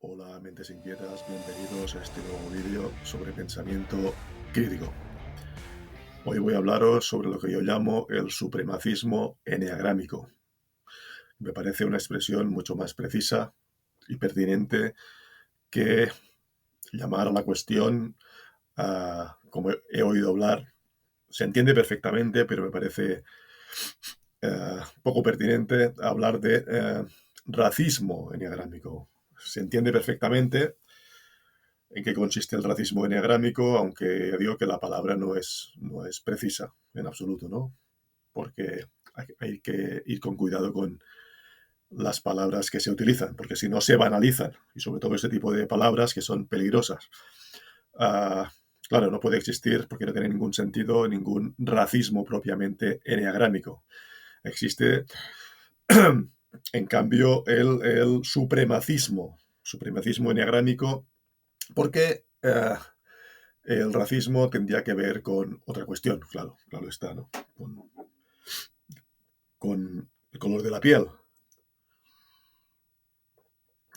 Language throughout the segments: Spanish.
Hola, mentes inquietas, bienvenidos a este nuevo vídeo sobre pensamiento crítico. Hoy voy a hablaros sobre lo que yo llamo el supremacismo eneagrámico. Me parece una expresión mucho más precisa y pertinente que llamar a la cuestión, como he oído hablar. Se entiende perfectamente, pero me parece poco pertinente hablar de racismo eneagrámico. Se entiende perfectamente en qué consiste el racismo eneagrámico, aunque ya digo que la palabra no es precisa en absoluto, ¿no? Porque hay que ir con cuidado con las palabras que se utilizan, porque si no se banalizan, y sobre todo este tipo de palabras que son peligrosas. Ah, claro, no puede existir, porque no tiene ningún sentido, ningún racismo propiamente eneagrámico. Existe, en cambio, el supremacismo eneagrámico, porque el racismo tendría que ver con otra cuestión, claro está, ¿no? Con el color de la piel.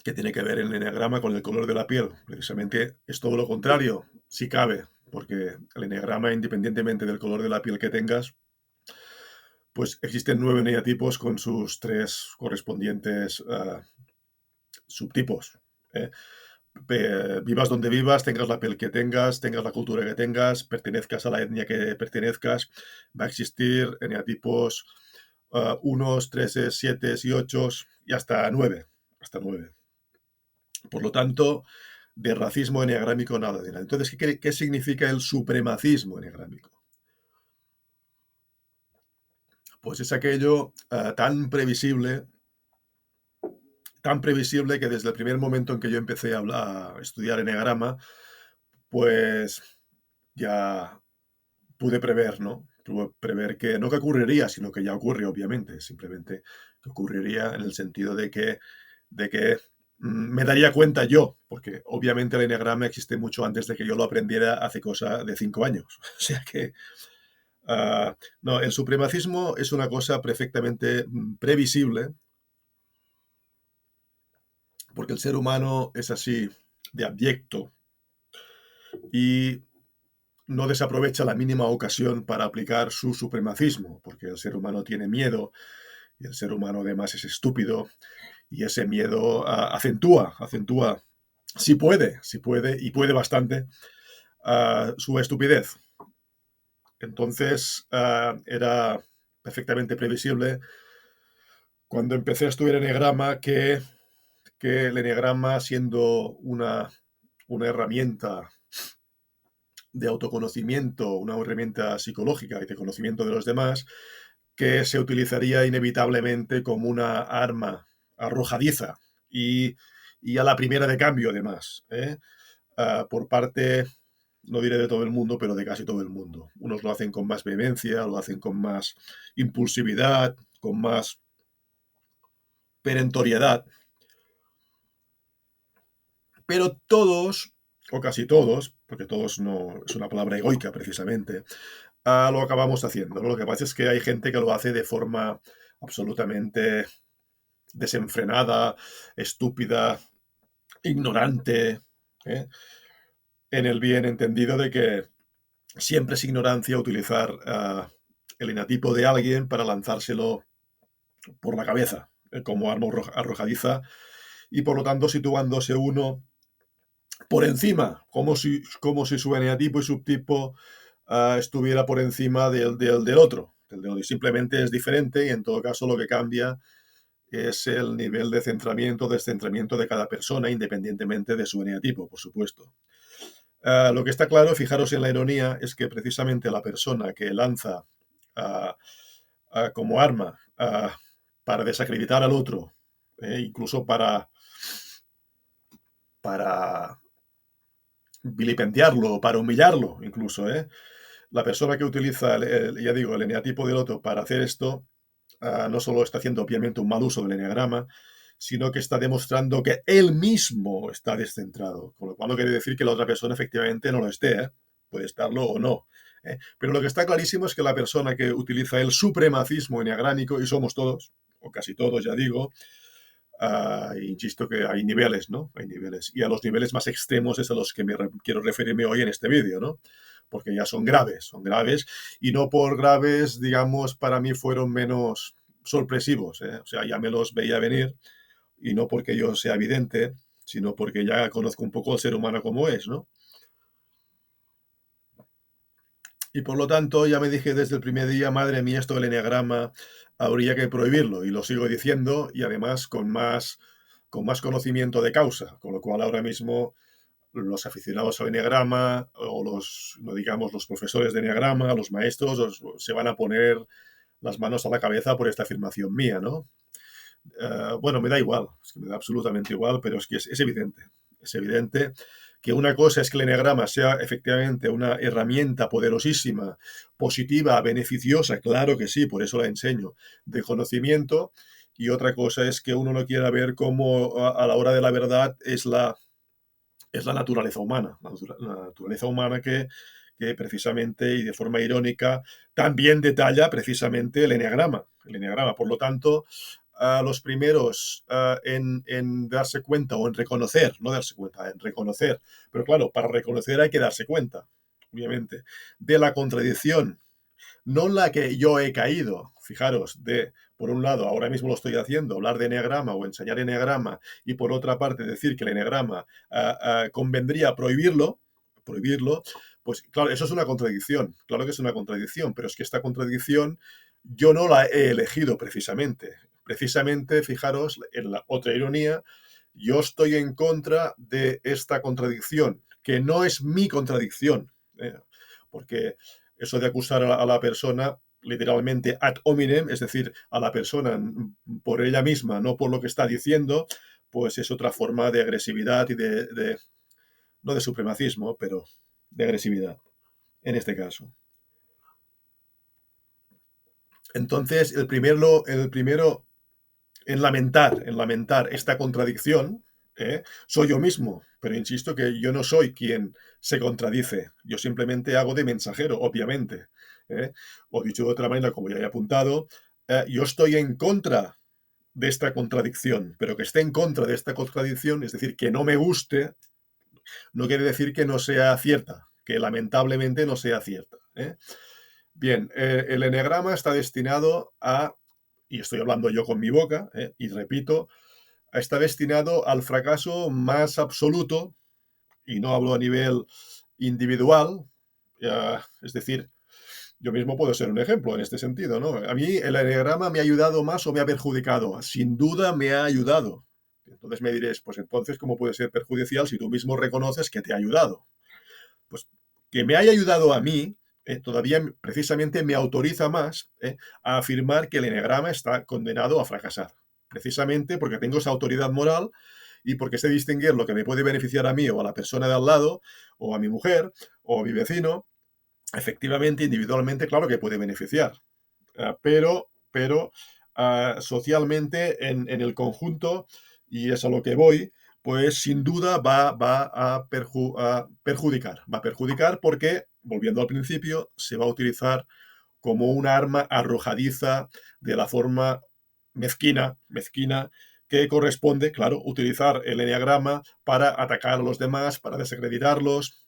¿Qué tiene que ver el eneagrama con el color de la piel? Precisamente es todo lo contrario, si cabe, porque el eneagrama, independientemente del color de la piel que tengas, pues existen 9 eneatipos con sus 3 correspondientes subtipos. ¿eh? Vivas donde vivas, tengas la piel que tengas la cultura que tengas, pertenezcas a la etnia que pertenezcas, va a existir eneatipos unos, treses, siete y ochos y hasta 9. Hasta 9. Por lo tanto, de racismo eneagrámico nada de nada. Entonces, ¿qué significa el supremacismo eneagrámico? Pues es aquello tan previsible que desde el primer momento en que yo empecé a estudiar eneagrama, pues ya pude prever, ¿no? Pude prever que no que ocurriría, sino que ya ocurre, obviamente. Simplemente que ocurriría en el sentido de que me daría cuenta yo, porque obviamente el eneagrama existe mucho antes de que yo lo aprendiera hace cosa de 5 años. O sea que, no, el supremacismo es una cosa perfectamente previsible, porque el ser humano es así de abyecto y no desaprovecha la mínima ocasión para aplicar su supremacismo, porque el ser humano tiene miedo y el ser humano además es estúpido y ese miedo acentúa, si puede y puede bastante, su estupidez. Entonces era perfectamente previsible cuando empecé a estudiar eneagrama que el eneagrama, siendo una herramienta de autoconocimiento, una herramienta psicológica y de conocimiento de los demás, que se utilizaría inevitablemente como una arma arrojadiza y, y a la primera de cambio, además, por parte, no diré de todo el mundo, pero de casi todo el mundo. Unos lo hacen con más vehemencia, lo hacen con más impulsividad, con más perentoriedad, pero todos, o casi todos, porque todos no es una palabra egoica precisamente, lo acabamos haciendo, ¿no? Lo que pasa es que hay gente que lo hace de forma absolutamente desenfrenada, estúpida, ignorante, ¿eh? En el bien entendido de que siempre es ignorancia utilizar el enatipo de alguien para lanzárselo por la cabeza, como arma arrojadiza, y por lo tanto situándose uno por encima, como si su eneatipo y subtipo estuviera por encima del otro. Simplemente es diferente y en todo caso lo que cambia es el nivel de centramiento, descentramiento de cada persona, independientemente de su eneatipo, por supuesto. Lo que está claro, fijaros en la ironía, es que precisamente la persona que lanza ah, como arma para desacreditar al otro, incluso para vilipendiarlo, para humillarlo, incluso, la persona que utiliza, ya digo, el eneatipo del otro para hacer esto, no solo está haciendo obviamente un mal uso del eneagrama, sino que está demostrando que él mismo está descentrado, con lo cual no quiere decir que la otra persona efectivamente no lo esté, puede estarlo o no. Pero lo que está clarísimo es que la persona que utiliza el supremacismo eneagrámico, y somos todos, o casi todos, ya digo, Insisto que hay niveles, ¿no? Hay niveles. Y a los niveles más extremos es a los que quiero referirme hoy en este vídeo, ¿no? Porque ya son graves, y no por graves, digamos, para mí fueron menos sorpresivos, ¿eh? O sea, ya me los veía venir, y no porque yo sea evidente, sino porque ya conozco un poco al ser humano como es, ¿no? Y por lo tanto, ya me dije desde el primer día, madre mía, esto del eneagrama habría que prohibirlo, y lo sigo diciendo, y además con más conocimiento de causa, con lo cual ahora mismo los aficionados al eneagrama o no digamos, los profesores de eneagrama, los maestros, se van a poner las manos a la cabeza por esta afirmación mía, ¿no? Bueno, me da igual, es que me da absolutamente igual, pero es que es evidente que una cosa es que el eneagrama sea efectivamente una herramienta poderosísima, positiva, beneficiosa, claro que sí, por eso la enseño, de conocimiento, y otra cosa es que uno lo quiera ver como a la hora de la verdad es la naturaleza humana, la naturaleza humana que precisamente y de forma irónica también detalla precisamente el eneagrama. El eneagrama. Por lo tanto, los primeros en darse cuenta o en reconocer, no darse cuenta, en reconocer, pero claro, para reconocer hay que darse cuenta, obviamente, de la contradicción, no la que yo he caído, fijaros, por un lado, ahora mismo lo estoy haciendo, hablar de eneagrama o enseñar eneagrama, y por otra parte decir que el eneagrama convendría prohibirlo, pues claro, eso es una contradicción, claro que es una contradicción, pero es que esta contradicción yo no la he elegido precisamente. Precisamente, fijaros, en la otra ironía, yo estoy en contra de esta contradicción, que no es mi contradicción, porque eso de acusar a la persona literalmente ad hominem, es decir, a la persona por ella misma, no por lo que está diciendo, pues es otra forma de agresividad y no de supremacismo, pero de agresividad, en este caso. Entonces, el primero en lamentar esta contradicción, soy yo mismo, pero insisto que yo no soy quien se contradice, yo simplemente hago de mensajero, obviamente. ¿Eh? O dicho de otra manera, como ya he apuntado, yo estoy en contra de esta contradicción, pero que esté en contra de esta contradicción, es decir, que no me guste, no quiere decir que no sea cierta, que lamentablemente no sea cierta. Bien, el eneagrama está destinado y estoy hablando yo con mi boca, y repito, está destinado al fracaso más absoluto, y no hablo a nivel individual, es decir, yo mismo puedo ser un ejemplo en este sentido, ¿no? A mí el eneagrama me ha ayudado más o me ha perjudicado. Sin duda me ha ayudado. Entonces me diréis, pues entonces, ¿cómo puede ser perjudicial si tú mismo reconoces que te ha ayudado? Pues que me haya ayudado a mí, todavía precisamente me autoriza más a afirmar que el eneagrama está condenado a fracasar. Precisamente porque tengo esa autoridad moral y porque sé distinguir lo que me puede beneficiar a mí o a la persona de al lado, o a mi mujer, o a mi vecino. Efectivamente, individualmente, claro que puede beneficiar, pero socialmente, en el conjunto, y es a lo que voy, pues sin duda va a perjudicar. Va a perjudicar porque, volviendo al principio, se va a utilizar como un arma arrojadiza de la forma mezquina que corresponde, claro, utilizar el eneagrama para atacar a los demás, para desacreditarlos,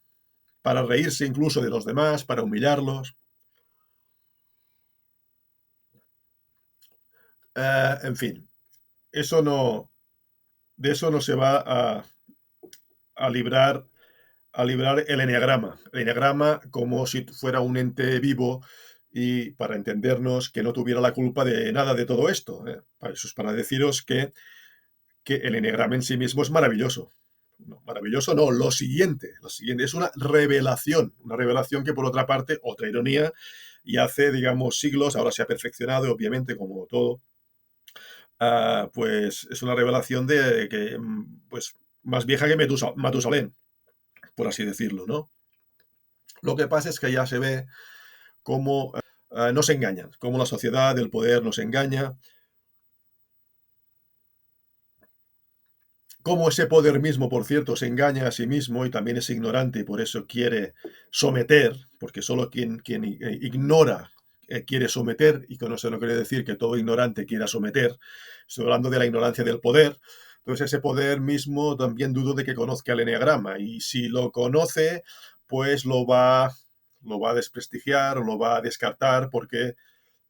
para reírse incluso de los demás, para humillarlos. En fin, eso no, de eso no se va a librar, a librar el eneagrama. El eneagrama como si fuera un ente vivo y para entendernos que no tuviera la culpa de nada de todo esto. Para eso es para deciros que el eneagrama en sí mismo es maravilloso. No, maravilloso no, lo siguiente es una revelación que por otra parte, otra ironía, y hace, digamos, siglos, ahora se ha perfeccionado, obviamente, como todo, pues es una revelación de que, pues, más vieja que Matusalén, por así decirlo, ¿no? Lo que pasa es que ya se ve cómo nos engañan, cómo la sociedad, el poder nos engaña, cómo ese poder mismo, por cierto, se engaña a sí mismo y también es ignorante y por eso quiere someter, porque solo quien ignora quiere someter, y con eso no quiere decir que todo ignorante quiera someter, estoy hablando de la ignorancia del poder. Entonces ese poder mismo también dudo de que conozca el eneagrama, y si lo conoce, pues lo va a desprestigiar o lo va a descartar porque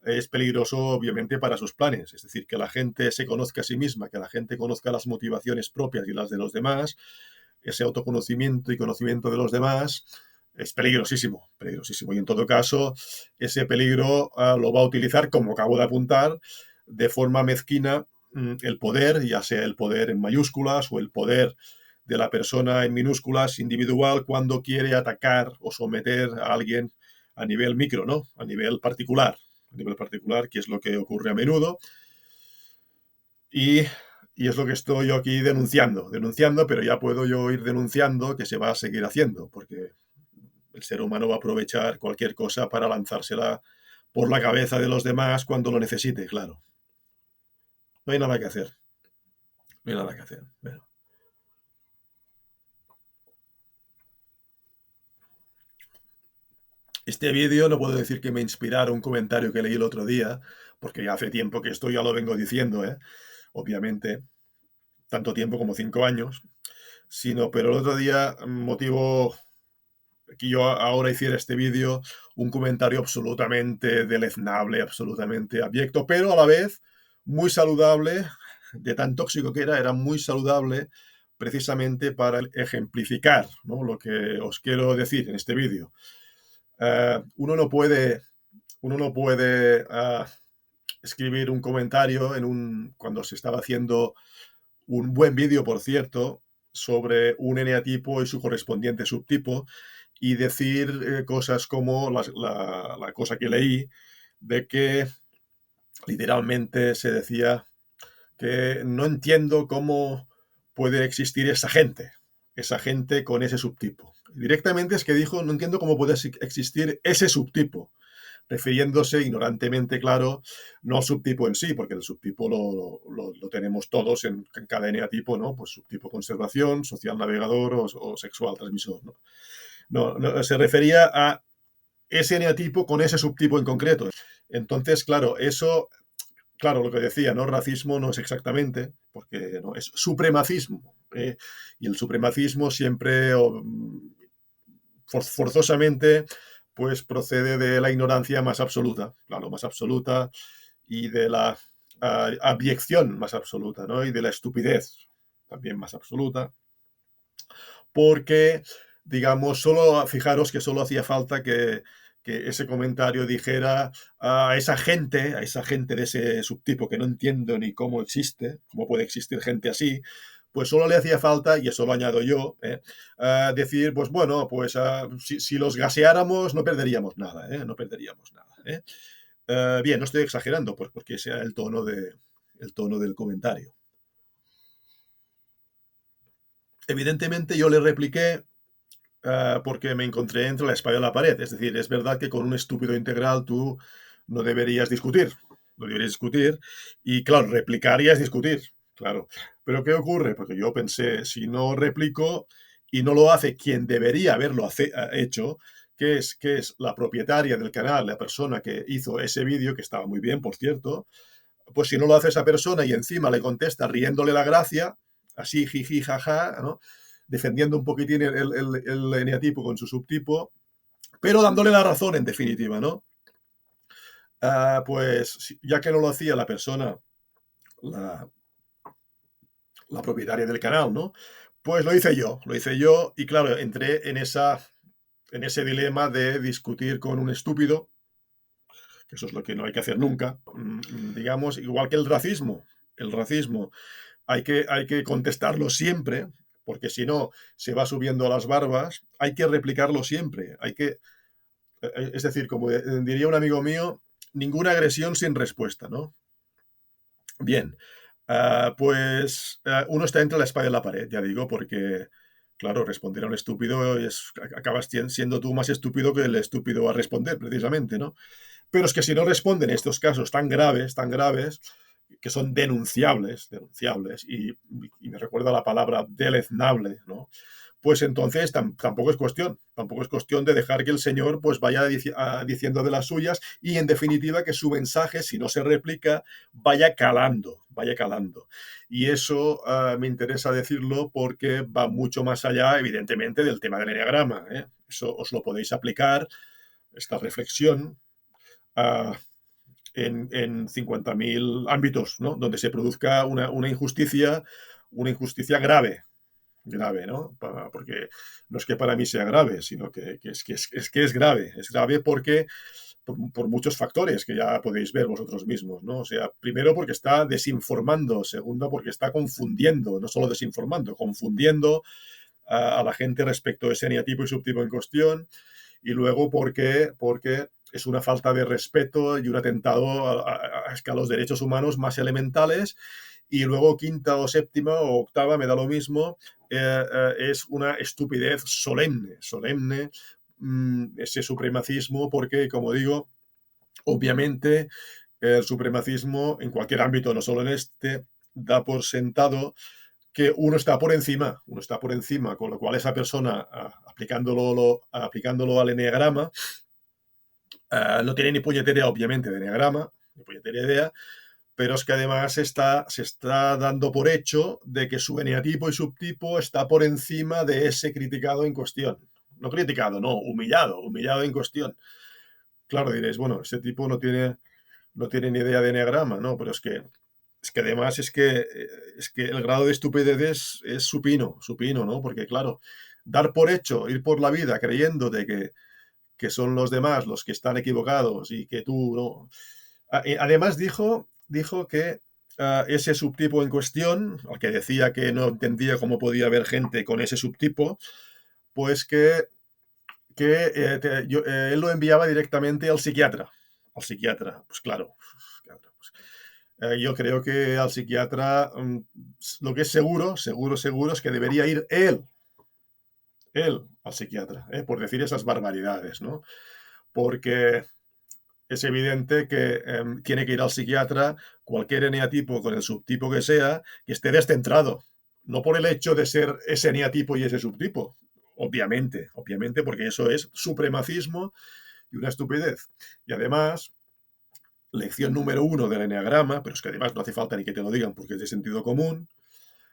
es peligroso obviamente para sus planes. Es decir, que la gente se conozca a sí misma, que la gente conozca las motivaciones propias y las de los demás, ese autoconocimiento y conocimiento de los demás es peligrosísimo, peligrosísimo. Y en todo caso, ese peligro lo va a utilizar, como acabo de apuntar, de forma mezquina el poder, ya sea el poder en mayúsculas o el poder de la persona en minúsculas individual cuando quiere atacar o someter a alguien a nivel micro, ¿no? A nivel particular, que es lo que ocurre a menudo. Y, y es lo que estoy yo aquí denunciando, pero ya puedo yo ir denunciando que se va a seguir haciendo, porque el ser humano va a aprovechar cualquier cosa para lanzársela por la cabeza de los demás cuando lo necesite, claro. No hay nada que hacer, no hay nada que hacer. Bueno, este vídeo no puedo decir que me inspirara un comentario que leí el otro día, porque ya hace tiempo que esto ya lo vengo diciendo, ¿eh? Obviamente, tanto tiempo como 5 años, pero el otro día motivo que yo ahora hiciera este vídeo un comentario absolutamente deleznable, absolutamente abyecto, pero a la vez muy saludable, de tan tóxico que era muy saludable precisamente para ejemplificar, ¿no?, lo que os quiero decir en este vídeo. Uno no puede, escribir un comentario cuando se estaba haciendo un buen vídeo, por cierto, sobre un eneatipo y su correspondiente subtipo, y decir cosas como la cosa que leí, de que literalmente se decía que no entiendo cómo puede existir esa gente con ese subtipo. Directamente es que dijo, no entiendo cómo puede existir ese subtipo, refiriéndose ignorantemente, claro, no al subtipo en sí, porque el subtipo lo tenemos todos en cada eneatipo, ¿no? Pues subtipo conservación, social navegador o sexual transmisor, ¿no? No, se refería a ese eneatipo con ese subtipo en concreto. Entonces, claro, lo que decía, ¿no? Racismo no es exactamente, porque no es supremacismo. Y el supremacismo siempre forzosamente pues procede de la ignorancia más absoluta, claro, más absoluta, y de la abyección más absoluta, ¿no? Y de la estupidez también más absoluta, porque, digamos, fijaros que solo hacía falta que ese comentario dijera a esa gente de ese subtipo que no entiendo ni cómo existe, cómo puede existir gente así, pues solo le hacía falta, y eso lo añado yo, decir, pues bueno, pues si los gaseáramos no perderíamos nada, no perderíamos nada. Bien, no estoy exagerando, pues porque sea el tono del comentario. Evidentemente yo le repliqué porque me encontré entre la espada y la pared. Es decir, es verdad que con un estúpido integral tú no deberías discutir, no deberías discutir, y claro, replicar ya es discutir, claro. Pero ¿qué ocurre? Porque yo pensé, si no replico y no lo hace quien debería haberlo hecho, que es la propietaria del canal, la persona que hizo ese vídeo, que estaba muy bien, por cierto, pues si no lo hace esa persona y encima le contesta riéndole la gracia, así jiji, jaja, ¿no?, defendiendo un poquitín el eneatipo con su subtipo, pero dándole la razón en definitiva, ¿no? Pues ya que no lo hacía la persona, la, la propietaria del canal, ¿no? Pues lo hice yo y claro, entré en ese dilema de discutir con un estúpido, que eso es lo que no hay que hacer nunca, digamos, igual que el racismo hay que contestarlo siempre, porque si no se va subiendo a las barbas, hay que replicarlo siempre, es decir, como diría un amigo mío, ninguna agresión sin respuesta, ¿no? Bien, pues uno está entre la espada y la pared, ya digo, porque, claro, responder a un estúpido acabas siendo tú más estúpido que el estúpido a responder, precisamente, ¿no? Pero es que si no responden estos casos tan graves, que son denunciables, y me recuerda la palabra deleznable, ¿no? pues entonces tampoco es cuestión de dejar que el Señor pues vaya diciendo de las suyas y en definitiva que su mensaje, si no se replica, vaya calando. Y eso me interesa decirlo porque va mucho más allá, evidentemente, del tema del enneagrama, ¿eh? Eso os lo podéis aplicar, esta reflexión, uh, en 50.000 ámbitos, ¿no? Donde se produzca una injusticia grave, grave, ¿no? Porque no es que para mí sea grave, sino que es grave porque por muchos factores que ya podéis ver vosotros mismos, ¿no? O sea, primero porque está desinformando, segundo porque está confundiendo, no solo desinformando, confundiendo a la gente respecto a ese eneatipo y subtipo en cuestión, y luego porque es una falta de respeto y un atentado a los derechos humanos más elementales. Y luego quinta o séptima o octava, me da lo mismo, es una estupidez solemne, ese supremacismo, porque, como digo, obviamente el supremacismo en cualquier ámbito, no solo en este, da por sentado que uno está por encima, con lo cual esa persona, aplicándolo al enneagrama, no tiene ni puñetera, obviamente, de enneagrama, ni puñetera idea, pero es que además se está dando por hecho de que su eneatipo y subtipo está por encima de ese criticado en cuestión. No criticado, no, humillado en cuestión. Claro, diréis, bueno, ese tipo no tiene ni idea de enneagrama, ¿no? Pero es que además es que el grado de estupidez es supino, ¿no? Porque claro, dar por hecho, ir por la vida creyendo de que son los demás los que están equivocados y que tú no. Además dijo que ese subtipo en cuestión, al que decía que no entendía cómo podía haber gente con ese subtipo, pues él lo enviaba directamente al psiquiatra. Al psiquiatra, pues claro. Pues, yo creo que al psiquiatra lo que es seguro es que debería ir él al psiquiatra, por decir esas barbaridades, ¿no? Porque es evidente que tiene que ir al psiquiatra cualquier eneatipo con el subtipo que sea, que esté descentrado. No por el hecho de ser ese eneatipo y ese subtipo. Obviamente, porque eso es supremacismo y una estupidez. Y además, lección número uno del eneagrama, pero es que además no hace falta ni que te lo digan porque es de sentido común.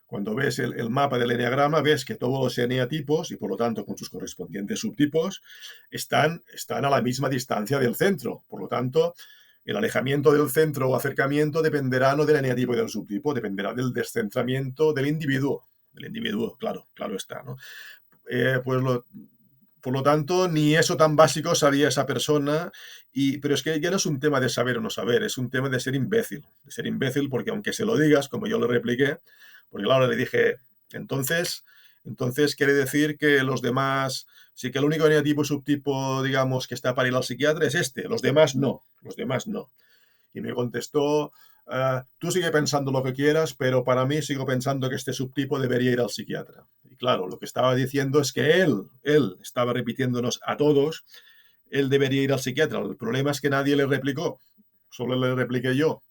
Cuando ves el mapa del eneagrama, ves que todos los eneatipos, y por lo tanto con sus correspondientes subtipos, están a la misma distancia del centro. Por lo tanto, el alejamiento del centro o acercamiento dependerá no del eneatipo y del subtipo, dependerá del descentramiento del individuo. Del individuo, claro está, ¿no? Pues por lo tanto, ni eso tan básico sabía esa persona, pero es que ya no es un tema de saber o no saber, es un tema de ser imbécil porque aunque se lo digas, como yo le repliqué, porque claro, le dije, entonces quiere decir que los demás, sí que el único eneatipo y subtipo, digamos, que está para ir al psiquiatra es este, los demás no. Y me contestó, tú sigue pensando lo que quieras, pero para mí sigo pensando que este subtipo debería ir al psiquiatra. Y claro, lo que estaba diciendo es que él estaba repitiéndonos a todos, él debería ir al psiquiatra. El problema es que nadie le replicó, solo le repliqué yo.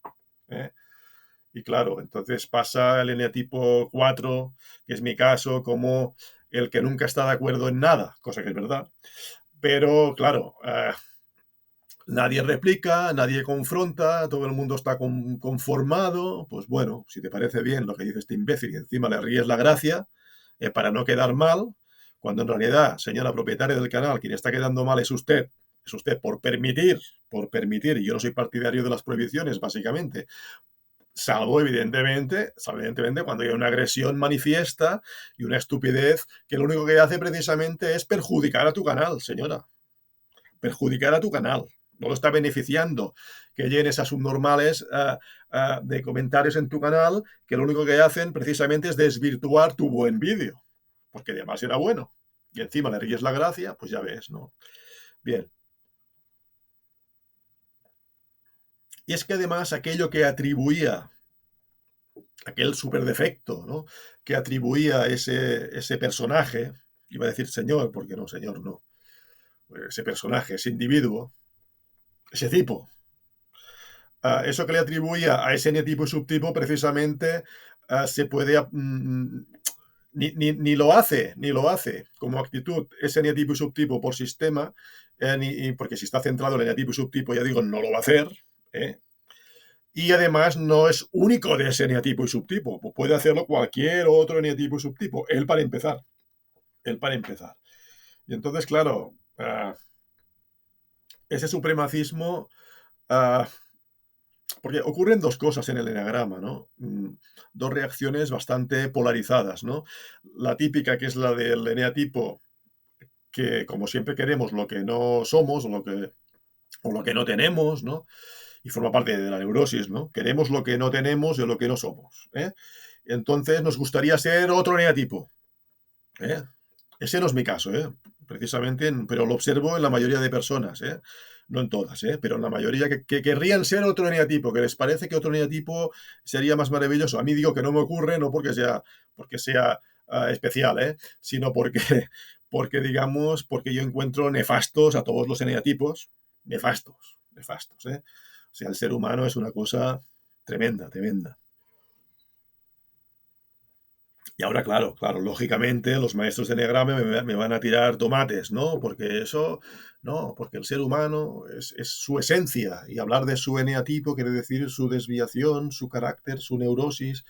¿Eh? Y claro, entonces pasa el eneatipo 4, que es mi caso, como el que nunca está de acuerdo en nada, cosa que es verdad. Pero claro, nadie replica, nadie confronta, todo el mundo está conformado. Pues bueno, si te parece bien lo que dice este imbécil y encima le ríes la gracia, para no quedar mal, cuando en realidad, señora propietaria del canal, quien está quedando mal es usted por permitir, y yo no soy partidario de las prohibiciones, básicamente, salvo evidentemente cuando hay una agresión manifiesta y una estupidez que lo único que hace precisamente es perjudicar a tu canal, señora, perjudicar a tu canal. No lo está beneficiando que llenes a subnormales de comentarios en tu canal que lo único que hacen precisamente es desvirtuar tu buen vídeo, porque además era bueno. Y encima le ríes la gracia, pues ya ves, ¿no? Bien. Y es que además aquello que atribuía, aquel superdefecto, ¿no? Que atribuía ese personaje, iba a decir señor, porque no, señor, no. Ese personaje, ese individuo, ese tipo, eso que le atribuía a ese tipo y subtipo precisamente se puede ni lo hace como actitud ese eneatipo y subtipo por sistema, porque si está centrado en el eneatipo y subtipo, ya digo, no lo va a hacer, ¿eh? Y además no es único de ese eneatipo y subtipo, puede hacerlo cualquier otro eneatipo y subtipo, él para empezar. Y entonces, claro, ese supremacismo, uh, porque ocurren dos cosas en el eneagrama, ¿no? Dos reacciones bastante polarizadas, ¿no? La típica, que es la del eneatipo, que como siempre queremos lo que no somos o lo que no tenemos, ¿no? Y forma parte de la neurosis, ¿no? Queremos lo que no tenemos y lo que no somos, ¿eh? Entonces nos gustaría ser otro eneatipo, ¿eh? Ese no es mi caso, ¿eh? Precisamente, pero lo observo en la mayoría de personas, ¿eh? No en todas, ¿eh? Pero en la mayoría que querrían ser otro eneatipo, que les parece que otro eneatipo sería más maravilloso. A mí digo que no me ocurre, no porque sea especial, ¿eh? Sino porque, porque yo encuentro nefastos a todos los eneatipos, nefastos, nefastos, ¿eh? O sea, el ser humano es una cosa tremenda, tremenda. Y ahora, claro, lógicamente los maestros de Enneagrama me van a tirar tomates, ¿no? Porque eso, no, porque el ser humano es su esencia y hablar de su eneatipo quiere decir su desviación, su carácter, su neurosis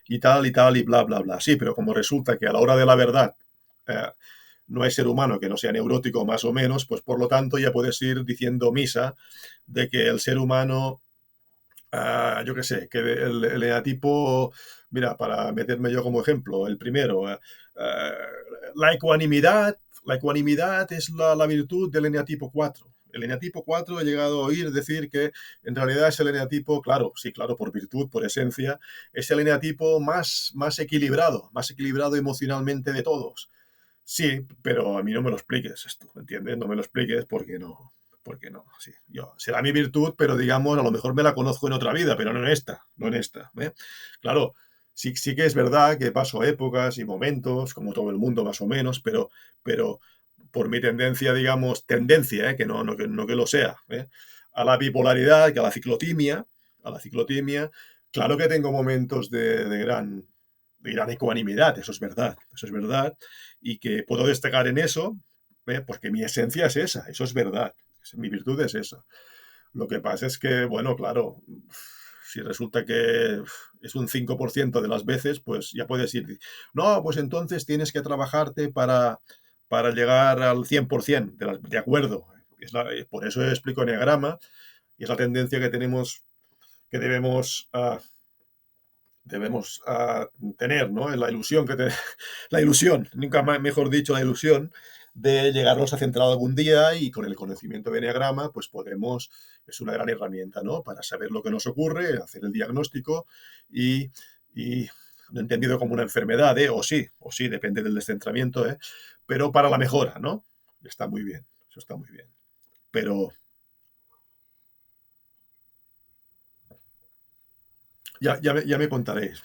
y tal, y bla, bla, bla. Sí, pero como resulta que a la hora de la verdad eh, no hay ser humano que no sea neurótico más o menos, pues por lo tanto ya puedes ir diciendo misa de que el ser humano yo qué sé, que el eneatipo, mira, para meterme yo como ejemplo, el primero, eh, la ecuanimidad, la ecuanimidad es la virtud del eneatipo 4. El eneatipo 4 he llegado a oír decir que en realidad es el eneatipo, claro, sí, claro, por virtud, por esencia, es el eneatipo más equilibrado emocionalmente de todos. Sí, pero a mí no me lo expliques esto, ¿me entiendes? No me lo expliques porque no, sí. Será mi virtud, pero digamos, a lo mejor me la conozco en otra vida, pero no en esta, no en esta, ¿eh? Claro, sí que es verdad que paso épocas y momentos, como todo el mundo más o menos, pero por mi tendencia, digamos, tendencia, ¿eh? Que no que lo sea, ¿eh? A la bipolaridad, que a la ciclotimia, claro que tengo momentos de gran ecuanimidad, eso es verdad, y que puedo destacar en eso, porque mi esencia es esa, eso es verdad, mi virtud es esa. Lo que pasa es que, bueno, claro, si resulta que es un 5% de las veces, pues ya puedes ir, no, pues entonces tienes que trabajarte para llegar al 100%, de acuerdo. Por eso explico enneagrama, y es la tendencia que tenemos, que debemos tener, ¿no? La ilusión la ilusión, nunca mejor dicho, la ilusión de llegarnos a centrar algún día, y con el conocimiento de Enneagrama, pues podemos, es una gran herramienta, ¿no? Para saber lo que nos ocurre, hacer el diagnóstico y no entendido como una enfermedad, ¿eh? O sí, depende del descentramiento, ¿eh? Pero para la mejora, ¿no? Está muy bien, eso está muy bien. Pero ya me contaréis,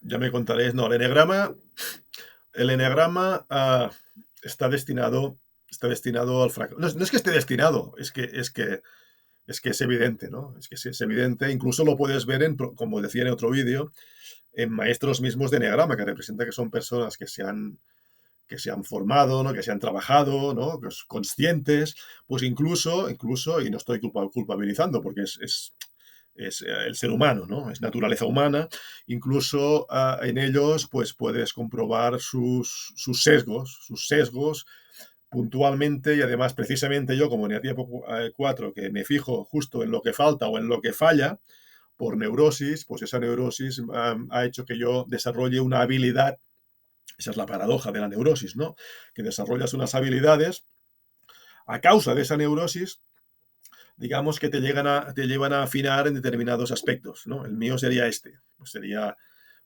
ya me contaréis. No, el eneagrama está destinado al fracaso. No, no es que esté destinado, es que es evidente, ¿no? Es que es evidente. Incluso lo puedes ver, como decía en otro vídeo, en maestros mismos de eneagrama, que representa que son personas que se han formado, ¿no? Que se han trabajado, ¿no? Que son conscientes, pues incluso, y no estoy culpabilizando porque es el ser humano, ¿no? Es naturaleza humana. Incluso en ellos, pues puedes comprobar sus sesgos puntualmente, y además precisamente yo como Neatipo 4, que me fijo justo en lo que falta o en lo que falla por neurosis, pues esa neurosis ha hecho que yo desarrolle una habilidad. Esa es la paradoja de la neurosis, ¿no? Que desarrollas unas habilidades a causa de esa neurosis, digamos, que te llevan a afinar en determinados aspectos, ¿no? El mío sería este, pues sería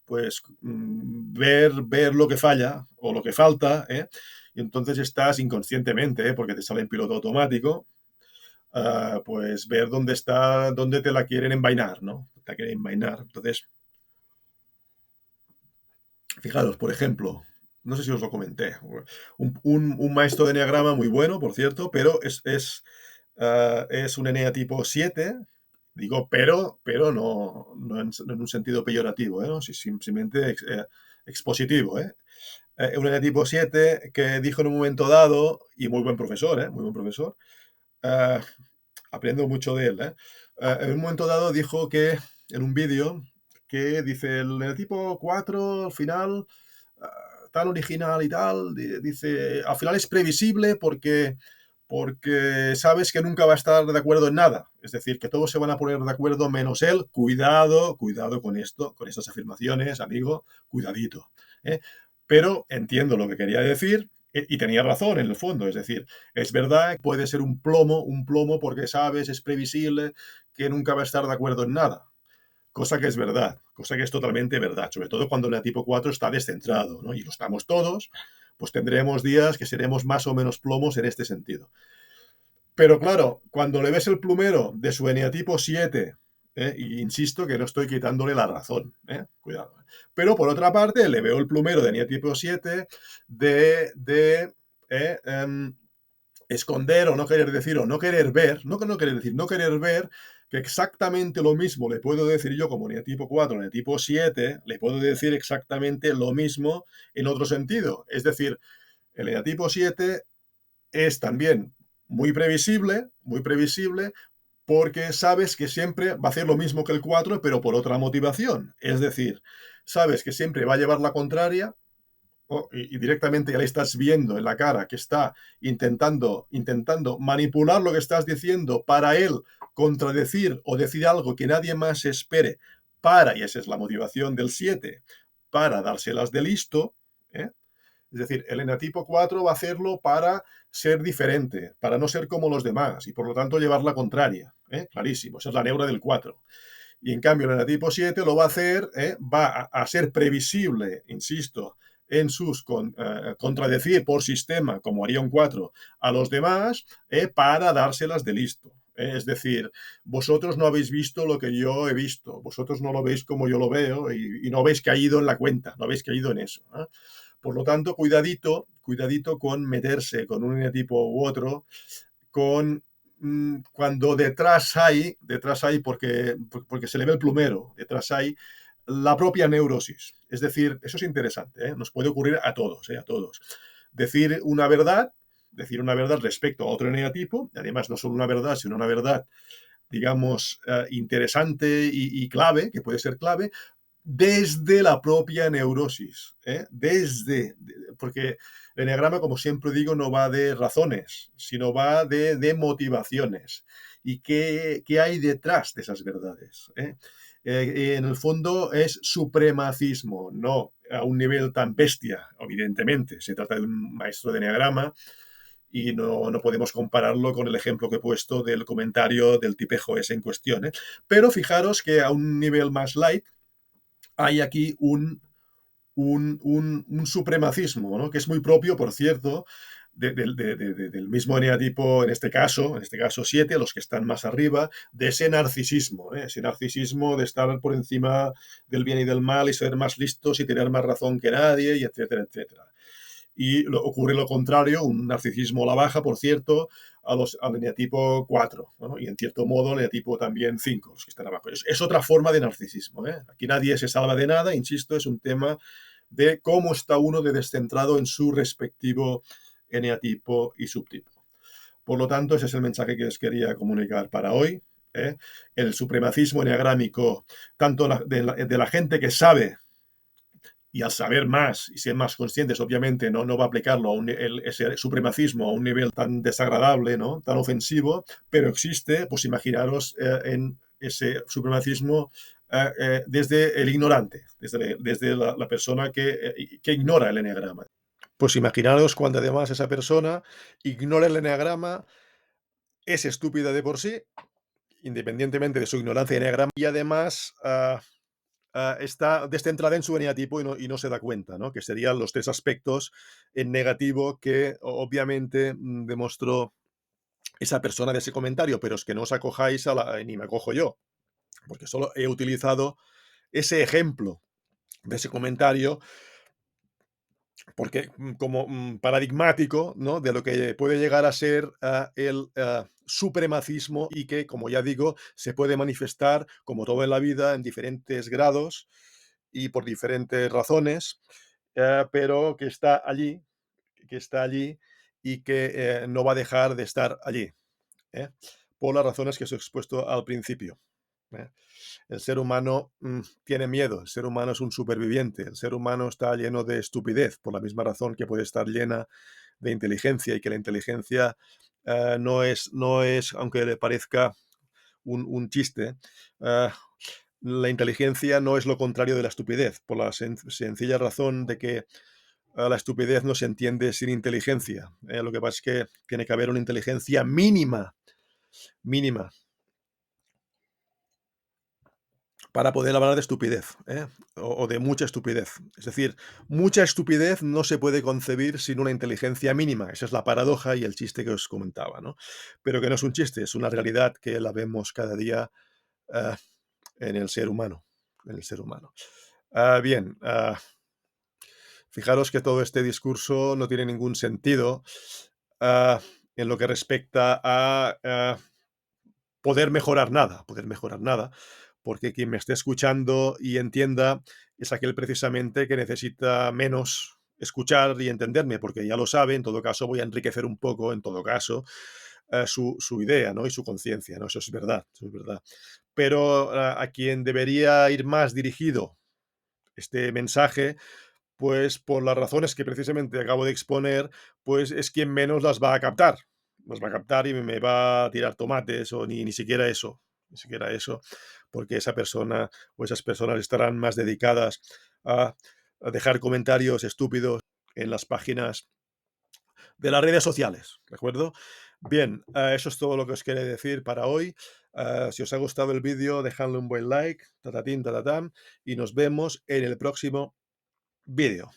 pues ver lo que falla o lo que falta, ¿eh? Y entonces estás inconscientemente, ¿eh? Porque te sale en piloto automático, pues ver dónde te la quieren envainar, ¿no? Te la quieren envainar. Entonces, fijaros, por ejemplo, no sé si os lo comenté, un maestro de enneagrama muy bueno, por cierto, pero es un eneatipo 7. Digo, pero no en un sentido peyorativo, ¿eh? No, simplemente expositivo, ¿eh? un eneatipo 7 que dijo en un momento dado, y muy buen profesor, muy buen profesor, eh, aprendo mucho de él, en un momento dado dijo que, en un vídeo, que dice, el eneatipo 4 al final, tan original y tal, dice, al final es previsible porque sabes que nunca va a estar de acuerdo en nada. Es decir, que todos se van a poner de acuerdo menos él. Cuidado, cuidado con esto, con estas afirmaciones, amigo, cuidadito. ¿eh? Pero entiendo lo que quería decir y tenía razón en el fondo. Es decir, es verdad que puede ser un plomo porque sabes, es previsible que nunca va a estar de acuerdo en nada. Cosa que es verdad, cosa que es totalmente verdad, sobre todo cuando el tipo 4 está descentrado, ¿no? Y lo estamos todos, pues tendremos días que seremos más o menos plomos en este sentido. Pero claro, cuando le ves el plumero de su eneatipo 7, y insisto que no estoy quitándole la razón, cuidado. Pero por otra parte, le veo el plumero de eneatipo 7 de esconder o no querer decir o no querer ver, no querer decir, no querer ver que exactamente lo mismo le puedo decir yo como eneatipo 4, eneatipo 7, le puedo decir exactamente lo mismo en otro sentido. Es decir, el eneatipo 7 es también muy previsible, porque sabes que siempre va a hacer lo mismo que el 4, pero por otra motivación. Es decir, sabes que siempre va a llevar la contraria y directamente ya le estás viendo en la cara que está intentando manipular lo que estás diciendo para él contradecir o decir algo que nadie más espere y esa es la motivación del 7, para dárselas de listo, ¿eh? Es decir, el enatipo 4 va a hacerlo para ser diferente, para no ser como los demás y por lo tanto llevar la contraria. Clarísimo, esa es la neura del 4. Y en cambio el enatipo 7 lo va a hacer, va a ser previsible, insisto, en sus contradecir por sistema, como haría un 4, a los demás, para dárselas de listo. Es decir, vosotros no habéis visto lo que yo he visto, vosotros no lo veis como yo lo veo y no habéis caído en la cuenta, no habéis caído en eso. Por lo tanto, cuidadito, cuidadito con meterse con un eneatipo u otro, con cuando detrás hay porque se le ve el plumero, detrás hay la propia neurosis. Es decir, eso es interesante, nos puede ocurrir a todos, a todos. Decir una verdad, respecto a otro eneatipo, y además no solo una verdad, sino una verdad, digamos, interesante y clave, que puede ser clave, desde la propia neurosis, porque el enneagrama, como siempre digo, no va de razones, sino va de motivaciones. ¿Y qué hay detrás de esas verdades? En el fondo es supremacismo, no a un nivel tan bestia, evidentemente. Se trata de un maestro de enneagrama y no podemos compararlo con el ejemplo que he puesto del comentario del tipejo ese en cuestión. Pero fijaros que a un nivel más light, hay aquí un supremacismo, ¿no? Que es muy propio, por cierto, del mismo eneatipo, en este caso 7, los que están más arriba, de ese narcisismo de estar por encima del bien y del mal y ser más listos y tener más razón que nadie, y etcétera, etcétera. Y ocurre lo contrario, un narcisismo a la baja, por cierto, al eneatipo 4, ¿no? Y en cierto modo el eneatipo también 5, los que están abajo. Es otra forma de narcisismo. Aquí nadie se salva de nada, insisto, es un tema de cómo está uno de descentrado en su respectivo eneatipo y subtipo. Por lo tanto, ese es el mensaje que os quería comunicar para hoy. El supremacismo eneagrámico, tanto de la gente que sabe, y al saber más y ser más conscientes, obviamente, no va a aplicarlo a ese supremacismo a un nivel tan desagradable, ¿no? Tan ofensivo, pero existe, pues imaginaros en ese supremacismo desde el ignorante, desde la persona que ignora el eneagrama. Pues imaginaros cuando además esa persona ignora el eneagrama, es estúpida de por sí, independientemente de su ignorancia de eneagrama, y además está descentrada en su eneatipo y no se da cuenta, ¿no? Que serían los tres aspectos en negativo que obviamente demostró esa persona de ese comentario, pero es que no os acojáis ni me acojo yo, porque solo he utilizado ese ejemplo de ese comentario porque como paradigmático, ¿no? De lo que puede llegar a ser el supremacismo y que, como ya digo, se puede manifestar, como todo en la vida, en diferentes grados y por diferentes razones. pero que está allí y que no va a dejar de estar allí, ¿eh? Por las razones que os he expuesto al principio, ¿eh? El ser humano tiene miedo, el ser humano es un superviviente, el ser humano está lleno de estupidez, por la misma razón que puede estar llena de inteligencia y que la inteligencia no es, aunque le parezca un chiste, eh, la inteligencia no es lo contrario de la estupidez, por la sencilla razón de que la estupidez no se entiende sin inteligencia. Lo que pasa es que tiene que haber una inteligencia mínima, mínima, para poder hablar de estupidez, ¿eh? O de mucha estupidez. Es decir, mucha estupidez no se puede concebir sin una inteligencia mínima. Esa es la paradoja y el chiste que os comentaba, ¿no? Pero que no es un chiste, es una realidad que la vemos cada día eh, en el ser humano. En el ser humano. Bien, fijaros que todo este discurso no tiene ningún sentido ah, en lo que respecta a poder mejorar nada, porque quien me esté escuchando y entienda es aquel precisamente que necesita menos escuchar y entenderme, porque ya lo sabe, en todo caso voy a enriquecer un poco, en todo caso, su idea, ¿no? Y su conciencia, ¿no? Eso es verdad, eso es verdad. Pero a quien debería ir más dirigido este mensaje, pues por las razones que precisamente acabo de exponer, pues es quien menos las va a captar. Las va a captar y me va a tirar tomates o ni siquiera eso, ni siquiera eso, porque esa persona o esas personas estarán más dedicadas a, a dejar comentarios estúpidos en las páginas de las redes sociales, ¿de acuerdo? Bien, eso es todo lo que os quería decir para hoy. Si os ha gustado el vídeo, dejadle un buen like, tatatín, tatatán, y nos vemos en el próximo vídeo.